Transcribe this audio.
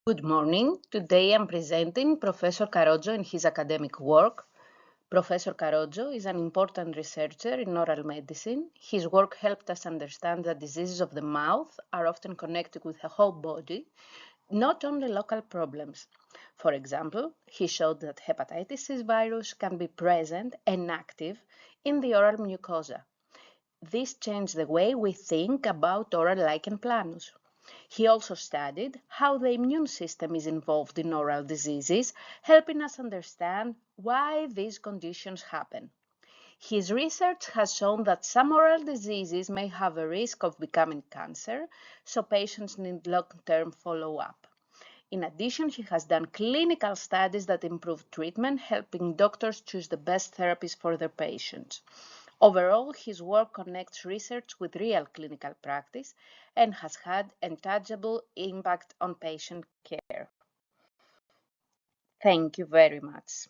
Good morning. Today I'm presenting Professor Carrozzo and his academic work. Professor Carrozzo is an important researcher in oral medicine. His work helped us understand that diseases of the mouth are often connected with the whole body, not only local problems. For example, he showed that hepatitis C virus can be present and active in the oral mucosa. This changed the way we think about oral lichen planus. He also studied how the immune system is involved in oral diseases, helping us understand why these conditions happen. His research has shown that some oral diseases may have a risk of becoming cancer, so patients need long-term follow-up. In addition, he has done clinical studies that improve treatment, helping doctors choose the best therapies for their patients. Overall, his work connects research with real clinical practice and has had a tangible impact on patient care. Thank you very much.